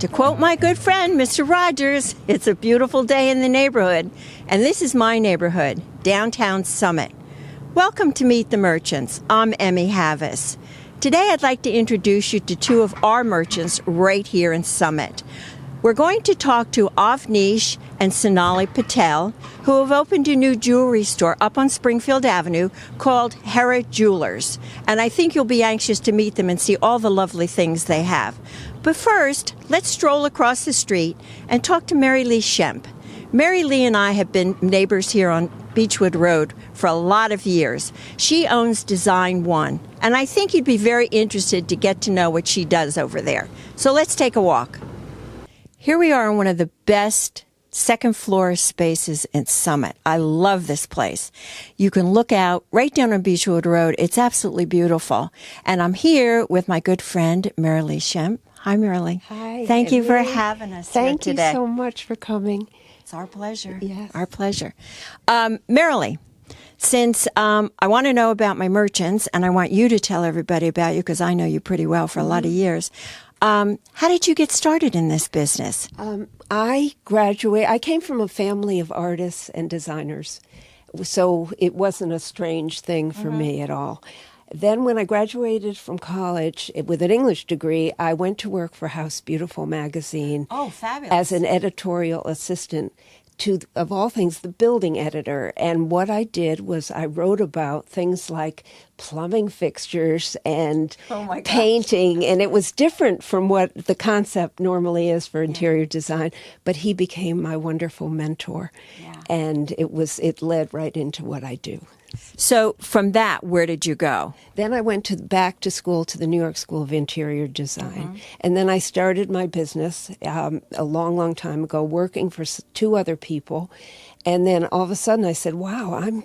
To quote my good friend, Mr. Rogers, it's a beautiful day in the neighborhood, and this is my neighborhood, downtown Summit. Welcome to Meet the Merchants. I'm Emmy Havas. Today I'd like to introduce you to two of our merchants right here in Summit. We're going to talk to Avnish and Sonali Patel, who have opened a new jewelry store up on Springfield Avenue called Hera Jewelers. And I think you'll be anxious to meet them and see all the lovely things they have. But first, let's stroll across the street and talk to Mary Lee Shemp. Mary Lee and I have been neighbors here on Beechwood Road for a lot of years. She owns Design One, and I think you'd be very interested to get to know what she does over there. So let's take a walk. Here we are in one of the best second floor spaces in Summit. I love this place. You can look out right down on Beechwood Road. It's absolutely beautiful. And I'm here with my good friend, Mary Lee Shemp. Hi, Mary Lee. Hi. Thank you for having us here today. Thank you so much for coming. It's our pleasure. Yes. Our pleasure. Mary Lee, since I want to know about my merchants, and I want you to tell everybody about you because I know you pretty well for a lot of years, how did you get started in this business? I came from a family of artists and designers, so it wasn't a strange thing for me at all. Then when I graduated from college with an English degree, I went to work for House Beautiful magazine. Oh, fabulous. As an editorial assistant to, of all things, the building editor. And what I did was I wrote about things like plumbing fixtures and painting, and it was different from what the concept normally is for interior design, but he became my wonderful mentor. Yeah. And it led right into what I do. So from that, where did you go? Then I went back to school to the New York School of Interior Design. And then I started my business a long, long time ago, working for two other people. And then all of a sudden I said, wow, I'm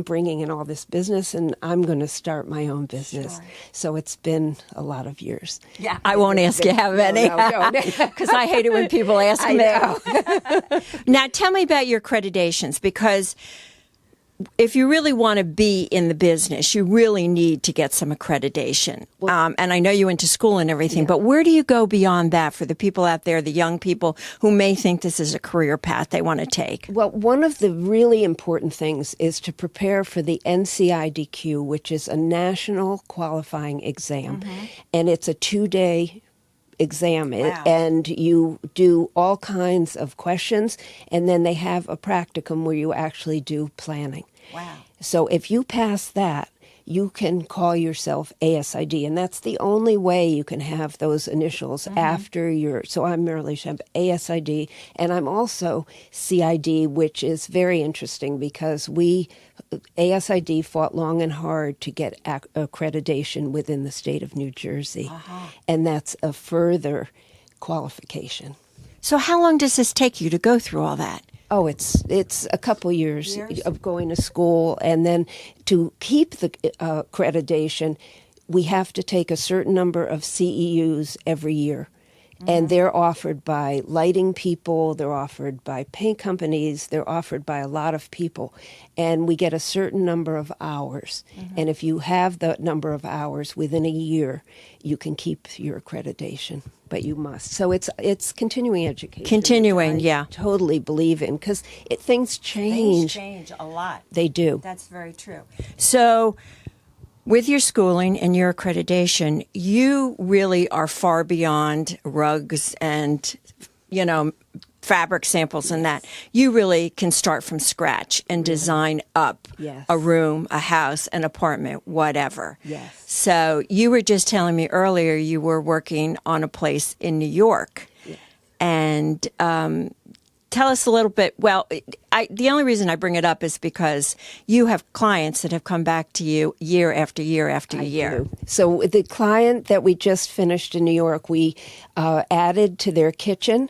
bringing in all this business and I'm going to start my own business. Sure. So it's been a lot of years. Yeah, I won't ask you how many, because I hate it when people ask me. Now tell me about your accreditations, because if you really want to be in the business, you really need to get some accreditation. And I know you went to school and everything, but where do you go beyond that for the people out there, the young people who may think this is a career path they want to take? Well, one of the really important things is to prepare for the NCIDQ, which is a national qualifying exam. And it's a 2-day exam. Wow. And you do all kinds of questions, and then they have a practicum where you actually do planning. Wow. So if you pass that, you can call yourself ASID, and that's the only way you can have those initials after so I'm Mary Lee Shemp, ASID, and I'm also CID, which is very interesting because ASID fought long and hard to get accreditation within the state of New Jersey, and that's a further qualification. So how long does this take you to go through all that? Oh, it's a couple years of going to school, and then to keep the accreditation, we have to take a certain number of CEUs every year. And they're offered by lighting people, they're offered by paint companies, they're offered by a lot of people. And we get a certain number of hours. And if you have the number of hours within a year, you can keep your accreditation. But you must. So it's continuing education. Continuing, yeah. Totally believe in, because things change. Things change a lot. They do. That's very true. So with your schooling and your accreditation, you really are far beyond rugs and, fabric samples and that. You really can start from scratch and design up a room, a house, an apartment, whatever. Yes. So you were just telling me earlier you were working on a place in New York. Yes. And tell us a little bit. Well, the only reason I bring it up is because you have clients that have come back to you year after year after year. Do. So the client that we just finished in New York, we added to their kitchen.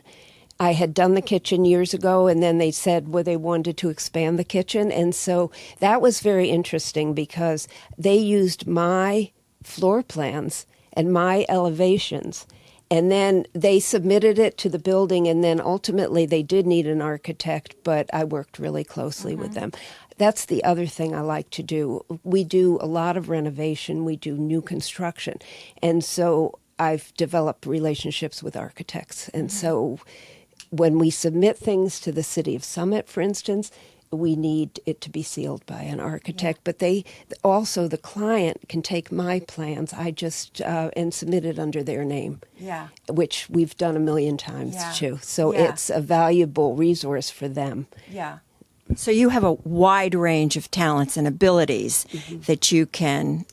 I had done the kitchen years ago, and then they said they wanted to expand the kitchen. And so that was very interesting because they used my floor plans and my elevations. And then they submitted it to the building, and then ultimately they did need an architect, but I worked really closely with them. That's the other thing I like to do. We do a lot of renovation. We do new construction. And so I've developed relationships with architects. And so when we submit things to the City of Summit, for instance, we need it to be sealed by an architect. But they also, the client can take my plans, and submit it under their name, which we've done a million times too. So it's a valuable resource for them. Yeah. So you have a wide range of talents and abilities that you can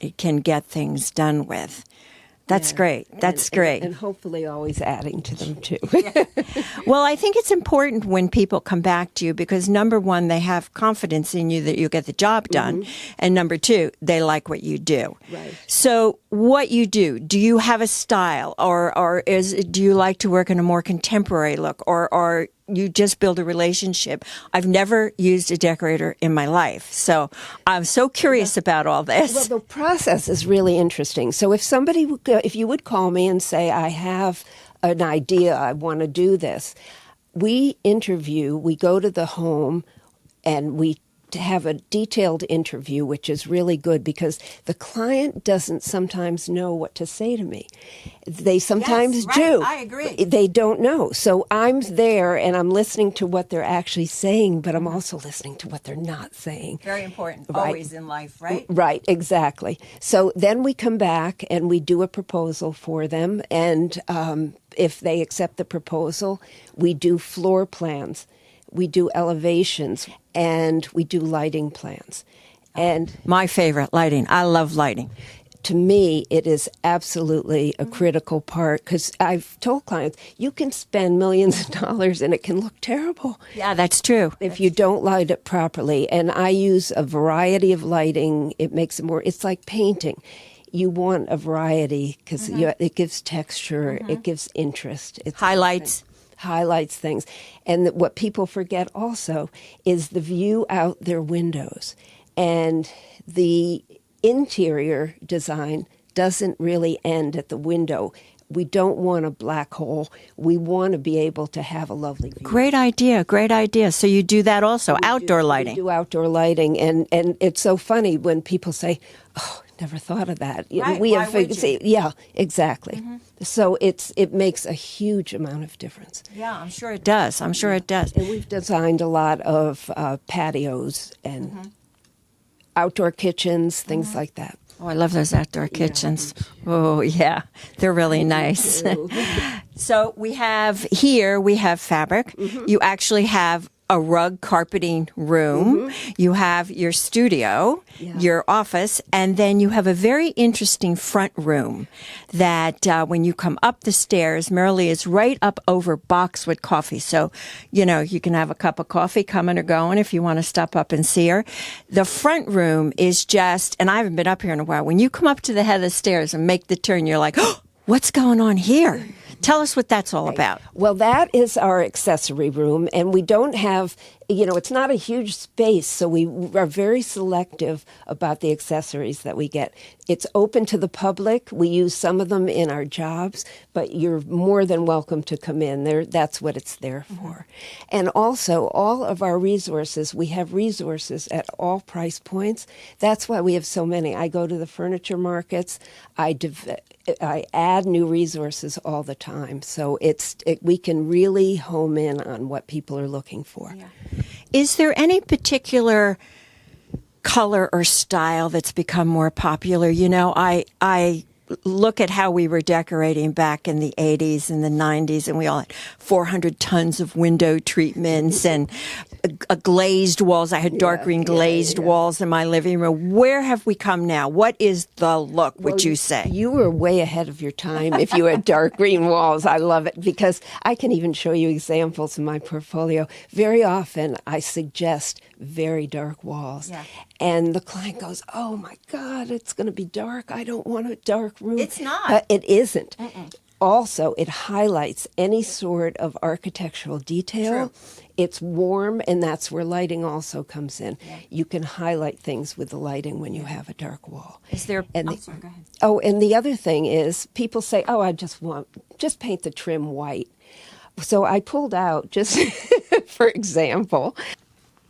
get things done with. That's great. That's great. And hopefully always adding to them, too. Well, I think it's important when people come back to you because, number one, they have confidence in you that you'll get the job done. And number two, they like what you do. Right. So what you do you have a style or do you like to work in a more contemporary look or you just build a relationship? I've never used a decorator in my life, so I'm so curious about all this. Well, the process is really interesting. So if you would call me and say, I have an idea, I want to do this, we go to the home, and we have a detailed interview, which is really good because the client doesn't sometimes know what to say to me. They sometimes do. I agree. They don't know. So I'm there and I'm listening to what they're actually saying, but I'm also listening to what they're not saying. Very important. Always in life, right? Right, exactly. So then we come back and we do a proposal for them. And if they accept the proposal, we do floor plans. We do elevations, and we do lighting plans. And my favorite, lighting. I love lighting. To me, it is absolutely a critical part because I've told clients, you can spend millions of dollars and it can look terrible. Yeah, that's true. If you don't light it properly. And I use a variety of lighting. It makes it it's like painting. You want a variety because it gives texture, it gives interest. It highlights things. And what people forget also is the view out their windows. And the interior design doesn't really end at the window. We don't want a black hole. We want to be able to have a lovely view. Great idea. So you do that also, outdoor lighting. We do outdoor lighting. And it's so funny when people say, oh, never thought of that. Right. Why would you? Yeah, exactly. So it makes a huge amount of difference. Yeah, I'm sure it does. And we've designed a lot of patios and outdoor kitchens, things like that. Oh, I love those outdoor kitchens. Oh, yeah. They're really nice. So we have fabric. You actually have a rug carpeting room. You have your studio, your office, and then you have a very interesting front room that when you come up the stairs, Marilee is right up over Boxwood Coffee. So, you can have a cup of coffee coming or going if you want to stop up and see her. The front room is just, and I haven't been up here in a while, when you come up to the head of the stairs and make the turn, you're like, oh, what's going on here? Tell us what that's all about. Well, that is our accessory room, and we don't have, it's not a huge space, so we are very selective about the accessories that we get. It's open to the public. We use some of them in our jobs, but you're more than welcome to come in. That's what it's there for. And also, all of our resources, we have resources at all price points. That's why we have so many. I go to the furniture markets. I add new resources all the time. So we can really home in on what people are looking for. Yeah. Is there any particular color or style that's become more popular? I look at how we were decorating back in the 80s and the 90s, and we all had 400 tons of window treatments and glazed walls. I had dark green glazed walls in my living room. Where have we come now? What is the look, would you say? You were way ahead of your time if you had dark green walls. I love it because I can even show you examples in my portfolio. Very often I suggest very dark walls. Yeah. And the client goes, oh my God, it's going to be dark. I don't want a dark room. It's not. It isn't. Also, it highlights any sort of architectural detail. True. It's warm, and that's where lighting also comes in. Yeah. You can highlight things with the lighting when you have a dark wall. Is there? And sorry, go ahead. Oh, and the other thing is, people say, "Oh, I just paint the trim white." So I pulled out just, for example.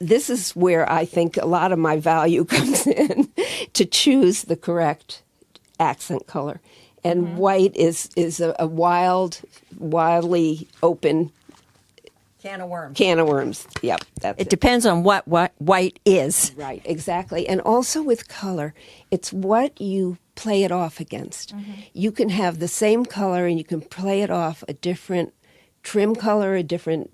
This is where I think a lot of my value comes in to choose the correct accent color. and white is a wildly open Can of worms. can of worms. Yep, that's It depends on what white is. Right, exactly. And also with color, it's what you play it off against. You can have the same color and you can play it off a different trim color, a different,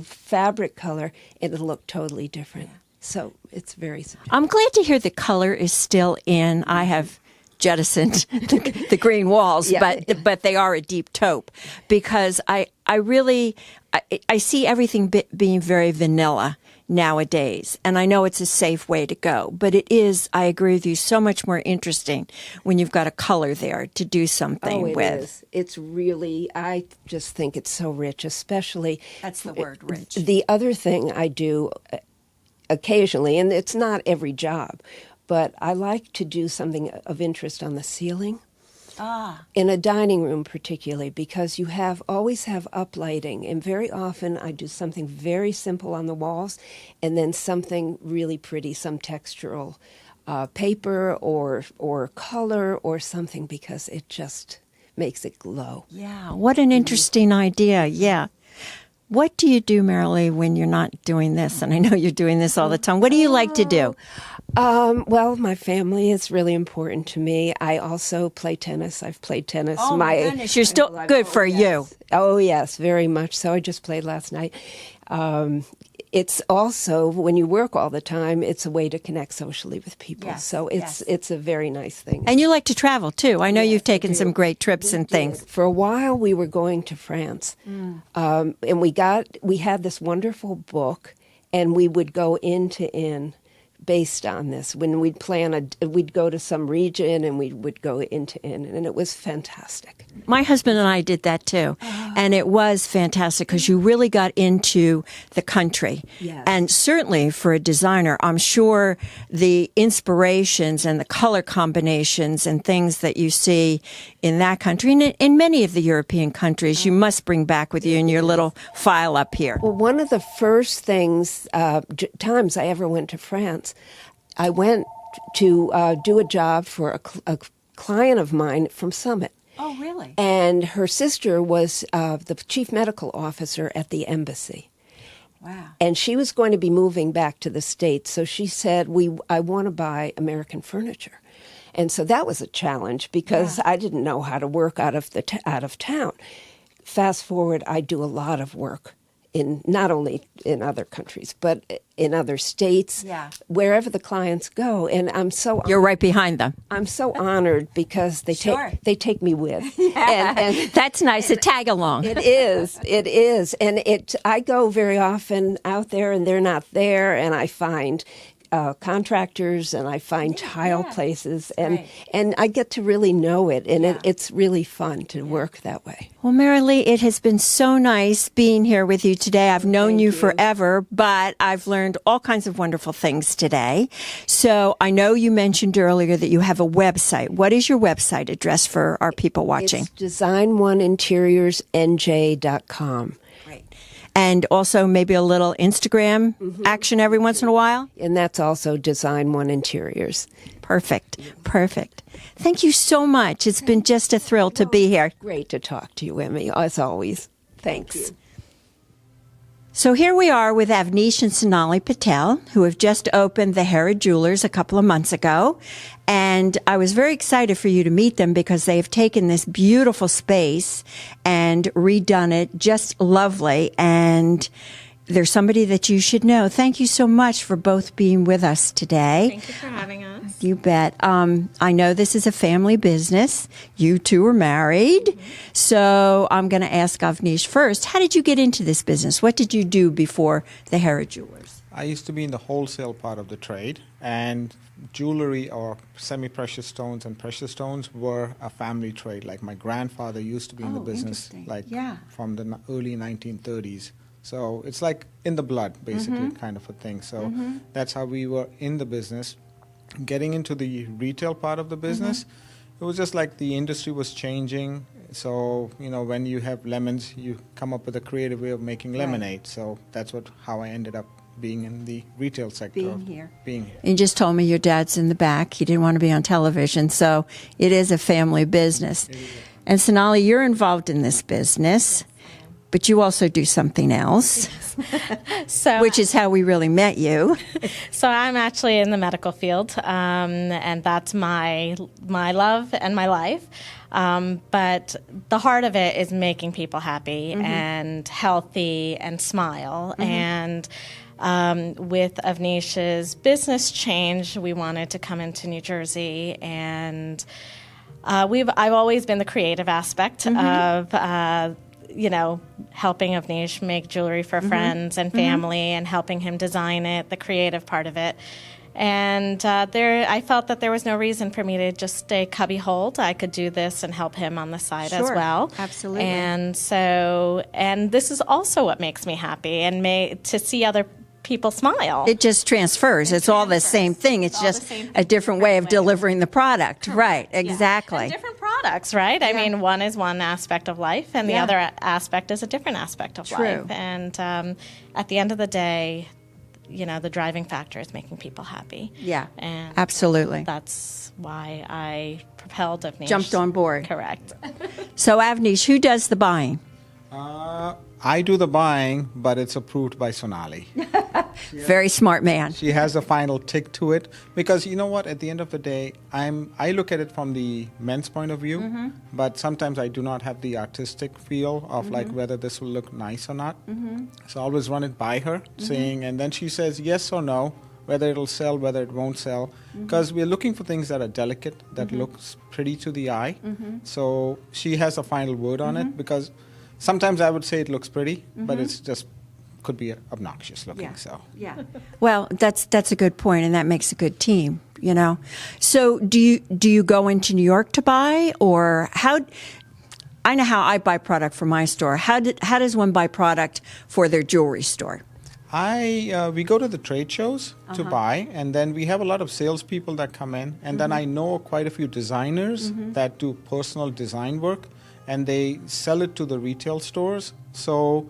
fabric color, and it'll look totally different. So it's very subjective. I'm glad to hear the color is still in. I have jettisoned the green walls, but they are a deep taupe because I really see everything being very vanilla nowadays, and I know it's a safe way to go, but it is, I agree with you, so much more interesting when you've got a color there to do something with. It is. It's really, I just think it's so rich, especially. That's the word, rich. The other thing I do occasionally, and it's not every job, but I like to do something of interest on the ceiling. In a dining room particularly, because you always have uplighting, and very often I do something very simple on the walls and then something really pretty, some textural paper or color or something, because it just makes it glow. Yeah, what an interesting idea. Yeah. What do you do, Marilee, when you're not doing this? And I know you're doing this all the time. What do you like to do? Well, my family is really important to me. I also play tennis. I've played tennis. Oh, my goodness. You're still good for you. Oh, yes, very much so. I just played last night. It's also, when you work all the time, it's a way to connect socially with people. Yes, so it's a very nice thing. And you like to travel, too. I know you've taken some great trips and things. For a while, we were going to France. And we had this wonderful book, and we would go inn to inn based on this. When we'd we'd go to some region and we would go inn to inn, and it was fantastic. My husband and I did that too, and it was fantastic because you really got into the country. Yes. And certainly for a designer, I'm sure the inspirations and the color combinations and things that you see in that country and in many of the European countries, you must bring back with you in your little file up here. Well, one of the first times I ever went to France, I went to do a job for a client of mine from Summit. Oh, really? And her sister was the chief medical officer at the embassy. Wow. And she was going to be moving back to the States, so she said, I want to buy American furniture. And so that was a challenge because I didn't know how to work out of town. Fast forward, I do a lot of work not only in other countries, but in other states, wherever the clients go. And I'm so You're right behind them. I'm so honored because they take me with. And that's nice, a tag along. It is. And I go very often out there and they're not there, and I find contractors and I find tile places, and I get to really know it, and it's really fun to work that way. Well, Marilee, it has been so nice being here with you today. I've known you forever, but I've learned all kinds of wonderful things today. So I know you mentioned earlier that you have a website. What is your website address for our people watching? It's design1interiorsnj.com. And also maybe a little Instagram action every once in a while? And that's also Design One Interiors. Perfect. Thank you so much. It's been just a thrill to be here. Great to talk to you, Emmy, as always. Thanks. So here we are with Avnish and Sonali Patel, who have just opened the Hera Jewelers a couple of months ago. And I was very excited for you to meet them because they have taken this beautiful space and redone it just lovely. And they're somebody that you should know. Thank you so much for both being with us today. Thank you for having us. You bet. I know this is a family business. You two are married. So I'm going to ask Avnish first. How did you get into this business? What did you do before the Hera Jewelers? I used to be in the wholesale part of the trade, and jewelry or semi-precious stones and precious stones were a family trade. Like my grandfather used to be in the business from the early 1930s. So it's like in the blood, basically, kind of a thing. So that's how we were in the business. Getting into the retail part of the business, it was just like the industry was changing. So, when you have lemons, you come up with a creative way of making lemonade. So that's how I ended up being in the retail sector. Being here. Being here. You just told me your dad's in the back. He didn't want to be on television, so it is a family business. And Sonali, you're involved in this business, but you also do something else, which is how we really met you. So I'm actually in the medical field, and that's my love and my life. But the heart of it is making people happy and healthy and smile. And with Avnish's business change, we wanted to come into New Jersey, and I've always been the creative aspect of helping Avnish make jewelry for friends and family, and helping him design it, the creative part of it. And I felt that there was no reason for me to just stay cubbyholed. I could do this and help him on the side as well. Absolutely. And this is also what makes me happy, and to see other people smile. It just transfers. It's all the same thing. It's just a different way of delivering the product. Correct. Right, exactly. Yeah. And different products, right? I mean, one is one aspect of life, and the other aspect is a different aspect of life. And at the end of the day, the driving factor is making people happy. Yeah, and absolutely. That's why I propelled Avnish. Jumped on board. Correct. So, Avnish, who does the buying? I do the buying, but it's approved by Sonali. Very smart man. She has a final tick to it, because you know what? At the end of the day, I look at it from the men's point of view, but sometimes I do not have the artistic feel of like whether this will look nice or not. So I always run it by her, saying, and then she says yes or no, whether it'll sell, whether it won't sell, because we're looking for things that are delicate, that looks pretty to the eye. So she has a final word on it, because sometimes I would say it looks pretty, but it's just could be obnoxious looking. Yeah. Well, that's a good point, and that makes a good team. So do you go into New York to buy, or how? I know how I buy product for my store. How does one buy product for their jewelry store? We go to the trade shows to buy, and then we have a lot of salespeople that come in, and then I know quite a few designers that do personal design work, and they sell it to the retail stores. So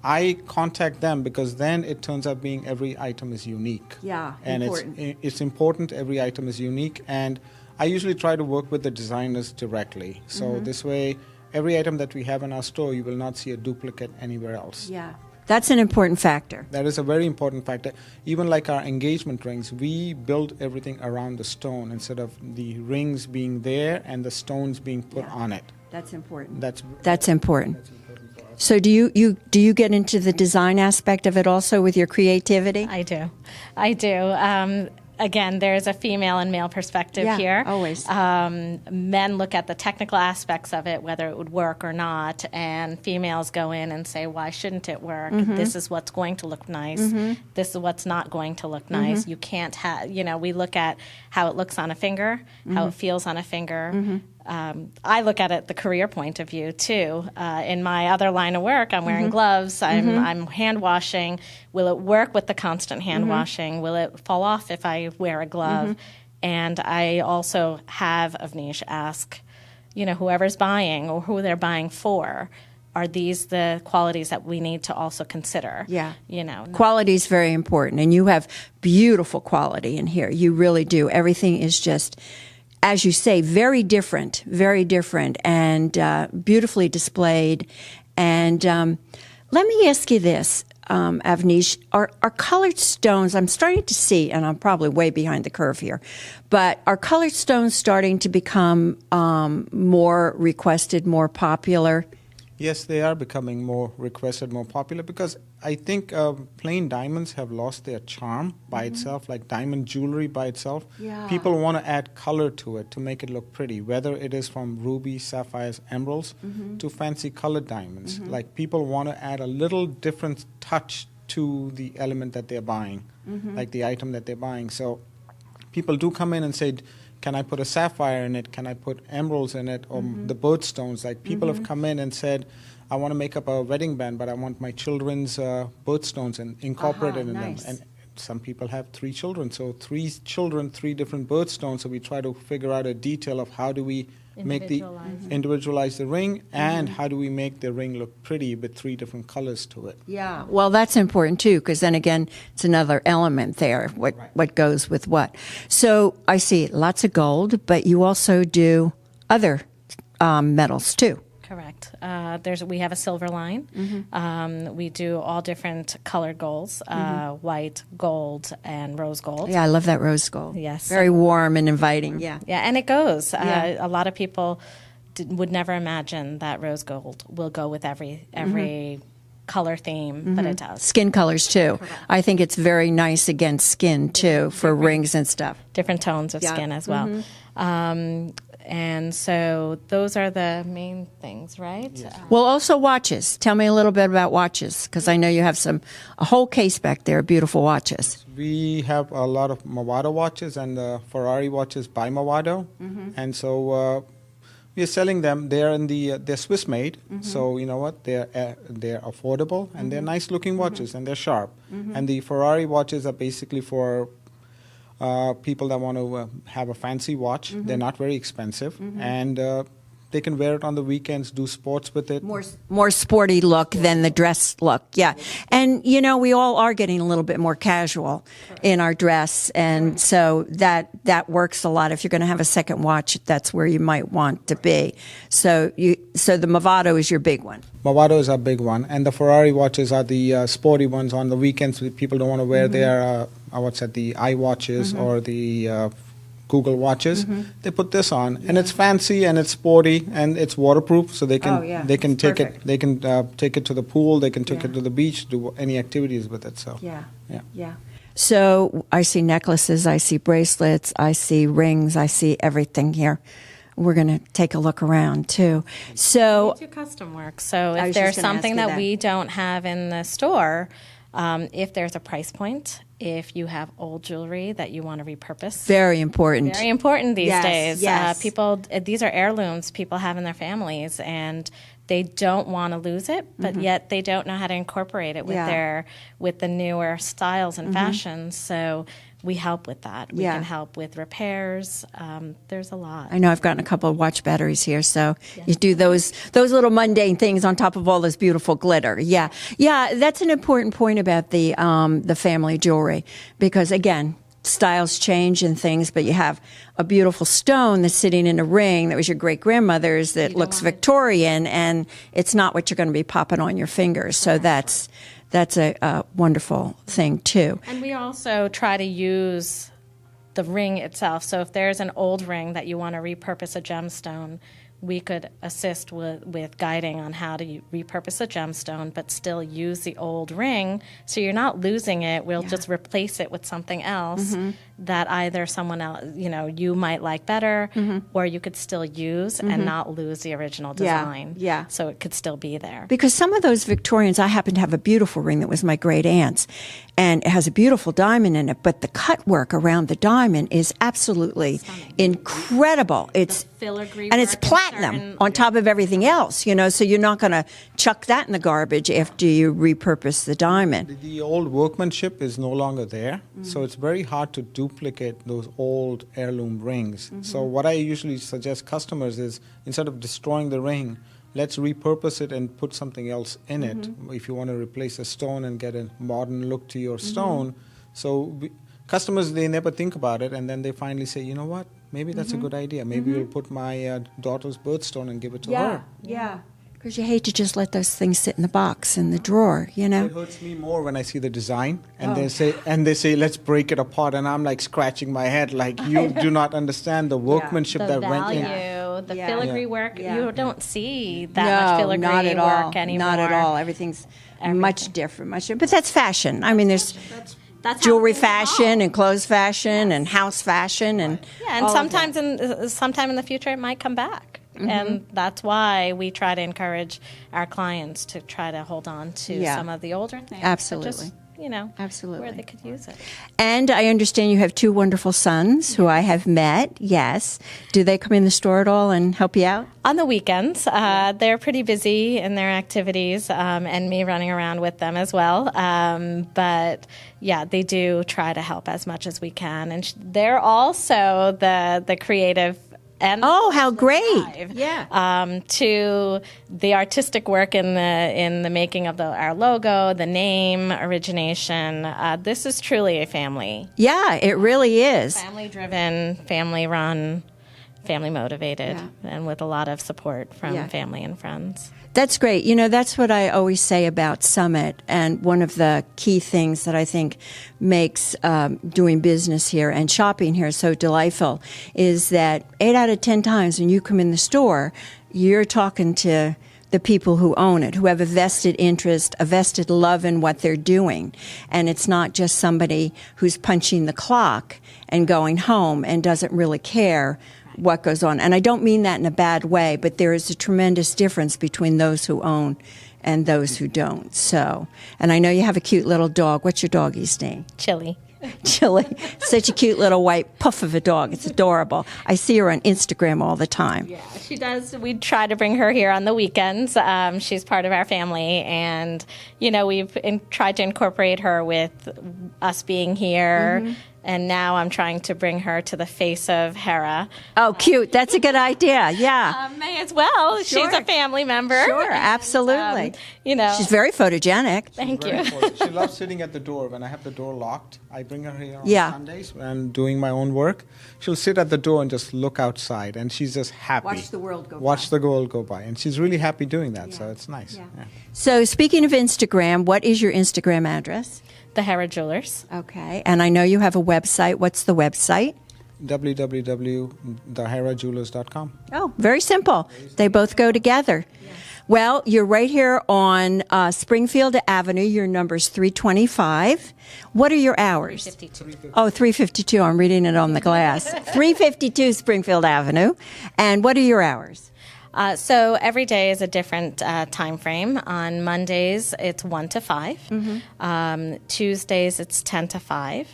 I contact them, because then it turns out being every item is unique. Yeah, and important. It's important every item is unique, and I usually try to work with the designers directly. So this way, every item that we have in our store, you will not see a duplicate anywhere else. Yeah. That's an important factor. That is a very important factor. Even like our engagement rings, we build everything around the stone instead of the rings being there and the stones being put on it. That's important. That's important. So do you get into the design aspect of it also with your creativity? I do. Again, there's a female and male perspective here. Always. Men look at the technical aspects of it, whether it would work or not, and females go in and say, why shouldn't it work? This is what's going to look nice. This is what's not going to look nice. You can't have, we look at how it looks on a finger, how it feels on a finger. I look at it the career point of view too. In my other line of work, I'm wearing gloves. I'm hand washing. Will it work with the constant hand washing? Will it fall off if I wear a glove? And I also have Avnish ask, whoever's buying or who they're buying for, are these the qualities that we need to also consider? Yeah. Quality is very important, and you have beautiful quality in here. You really do. Everything is just, as you say, very different, and beautifully displayed. And let me ask you this, Avnish, are colored stones, I'm starting to see, and I'm probably way behind the curve here, but are colored stones starting to become more requested, more popular? Yes, they are becoming more requested, more popular, because I think plain diamonds have lost their charm by itself, like diamond jewelry by itself. Yeah. People want to add color to it to make it look pretty, whether it is from rubies, sapphires, emeralds, to fancy colored diamonds. Like people want to add a little different touch to the element that they're buying, like the item that they're buying. So people do come in and say, can I put a sapphire in it? Can I put emeralds in it? Or the birthstones. Like people have come in and said, I want to make up a wedding band, but I want my children's birthstones and incorporated in them. And some people have 3 children, so 3 children, 3 different birthstones. So we try to figure out a detail of how do we individualize the ring, and how do we make the ring look pretty with 3 different colors to it. Yeah, well, that's important too, because then again, it's another element there, what goes with what. So I see lots of gold, but you also do other metals too. Correct. We have a silver line. We do all different colored golds, white, gold, and rose gold. Yeah, I love that rose gold. Yes. Very warm and inviting. Yeah. Yeah, and it goes. Yeah. A lot of people would never imagine that rose gold will go with every color theme, but it does. Skin colors too. Correct. I think it's very nice against skin too for rings and stuff. Different tones of skin as well. And so those are the main things, right? Yes. Well, also watches. Tell me a little bit about watches, because I know you have a whole case back there of beautiful watches. We have a lot of Movado watches and Ferrari watches by Movado, and so we are selling them. They're they're Swiss made, so you know what? They're affordable and they're nice looking watches and they're sharp. And the Ferrari watches are basically for people that want to have a fancy watch. They're not very expensive, and they can wear it on the weekends, do sports with it. More sporty look than the dress look, yeah. And, you know, we all are getting a little bit more casual in our dress, and so that works a lot. If you're going to have a second watch, that's where you might want to be. So the Movado is your big one. Movado is our big one, and the Ferrari watches are the sporty ones on the weekends. People don't want to wear their, the iWatches or the Google watches. They put this on, and it's fancy and it's sporty and it's waterproof, so they can take it. They can take it to the pool. They can take it to the beach, do any activities with it. So Yeah. So I see necklaces, I see bracelets, I see rings, I see everything here. We're going to take a look around too. So we do custom work. So if there's something that we don't have in the store, if there's a price point, if you have old jewelry that you want to repurpose. Very important. Very important these days. Yes. These are heirlooms people have in their families, and they don't want to lose it, but yet they don't know how to incorporate it with the newer styles and fashions. So we help with that. We can help with repairs. There's a lot. I know I've gotten a couple of watch batteries here, so you do those little mundane things on top of all this beautiful glitter. Yeah, that's an important point about the family jewelry, because again, styles change and things, but you have a beautiful stone that's sitting in a ring that was your great grandmother's that looks Victorian, and it's not what you're going to be popping on your fingers. So that's a wonderful thing too. And we also try to use the ring itself. So if there's an old ring that you want to repurpose a gemstone, we could assist with guiding on how to repurpose a gemstone, but still use the old ring. So you're not losing it. We'll just replace it with something else that either someone else, you might like better, or you could still use and not lose the original design. Yeah. So it could still be there. Because some of those Victorians, I happen to have a beautiful ring that was my great aunt's, and it has a beautiful diamond in it, but the cut work around the diamond is absolutely incredible. It's filigree and it's work platinum on top of everything else, so you're not going to chuck that in the garbage after you repurpose the diamond. The old workmanship is no longer there, so it's very hard to duplicate those old heirloom rings. So what I usually suggest customers is, instead of destroying the ring, let's repurpose it and put something else in it. If you want to replace a stone and get a modern look to your stone. So customers, they never think about it, and then they finally say, you know what, maybe that's a good idea. Maybe we'll put my daughter's birthstone and give it to her. Yeah. Because you hate to just let those things sit in the box in the drawer, It hurts me more when I see the design and they say let's break it apart, and I'm like scratching my head like, you do not understand the workmanship that went in. The filigree work, you don't see that much filigree work anymore. Not at all. Everything's much different. But that's fashion. I mean, there's that's jewelry fashion and clothes fashion and house fashion and sometimes sometime in the future it might come back. And that's why we try to encourage our clients to try to hold on to some of the older things. Absolutely. Absolutely. where they could use it. And I understand you have two wonderful sons who I have met. Yes. Do they come in the store at all and help you out? On the weekends, they're pretty busy in their activities, and me running around with them as well. But yeah, they do try to help as much as we can, and they're also the creative. And how great! To the artistic work in the making of our logo, the name, origination. This is truly a family. Yeah, it really is. Family driven, family run, family motivated, and with a lot of support from family and friends. That's great. That's what I always say about Summit. And one of the key things that I think makes doing business here and shopping here so delightful is that 8 out of 10 times when you come in the store, you're talking to the people who own it, who have a vested interest, a vested love in what they're doing. And it's not just somebody who's punching the clock and going home and doesn't really care what goes on. And I don't mean that in a bad way, but there is a tremendous difference between those who own and those who don't. So, and I know you have a cute little dog. What's your doggy's name? Chili. Chili. Such a cute little white puff of a dog. It's adorable. I see her on Instagram all the time. Yeah, she does. We try to bring her here on the weekends. She's part of our family, and we've tried to incorporate her with us being here. Mm-hmm. And now I'm trying to bring her to the face of Hera. Oh, cute. That's a good idea. Yeah. May as well. Sure. She's a family member. Sure, absolutely. She's very photogenic. Thank you. She loves sitting at the door. When I have the door locked, I bring her here on Sundays when I'm doing my own work. She'll sit at the door and just look outside, and she's just happy. Watch the world go by. Watch the world go by. And she's really happy doing that, so it's nice. Yeah. Yeah. So speaking of Instagram, what is your Instagram address? The Hera Jewelers. Okay. And I know you have a website. What's the website? www.theherajewelers.com. Oh, very simple. They both go together. Yes. Well, you're right here on Springfield Avenue. Your number's 325. What are your hours? 352. Oh, 352. I'm reading it on the glass. 352 Springfield Avenue. And what are your hours? So every day is a different time frame. On Mondays, it's 1 to 5. Mm-hmm. Tuesdays, it's 10 to 5.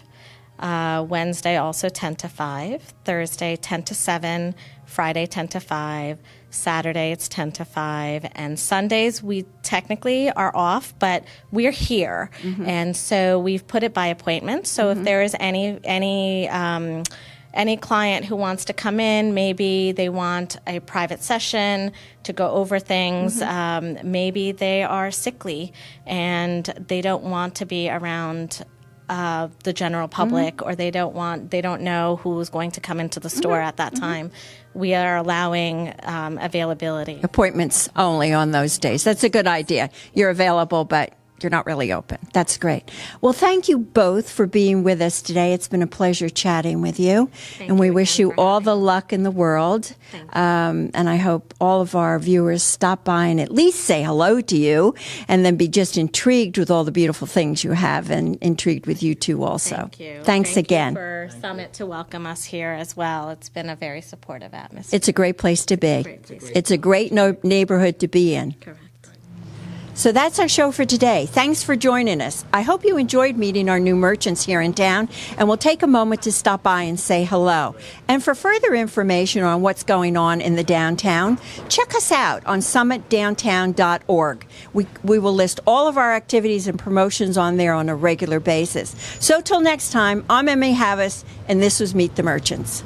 Wednesday, also 10 to 5. Thursday, 10 to 7. Friday, 10 to 5. Saturday, it's 10 to 5. And Sundays, we technically are off, but we're here. Mm-hmm. And so we've put it by appointment. So if there is any client who wants to come in, maybe they want a private session to go over things. Mm-hmm. Maybe they are sickly and they don't want to be around the general public, or they don't know who's going to come into the store at that time. We are allowing availability. Appointments only on those days. That's a good idea. You're available, but you're not really open. That's great. Well, thank you both for being with us today. It's been a pleasure chatting with you. And we wish you all the luck in the world. And I hope all of our viewers stop by and at least say hello to you, and then be just intrigued with all the beautiful things you have, and intrigued with you too also. Thank you. Thanks again. Thank you for Summit to welcome us here as well. It's been a very supportive atmosphere. It's a great place to be. It's a great neighborhood to be in. Correct. So that's our show for today. Thanks for joining us. I hope you enjoyed meeting our new merchants here in town, and we'll take a moment to stop by and say hello. And for further information on what's going on in the downtown, check us out on summitdowntown.org. We will list all of our activities and promotions on there on a regular basis. So till next time, I'm Emmy Havas, and this was Meet the Merchants.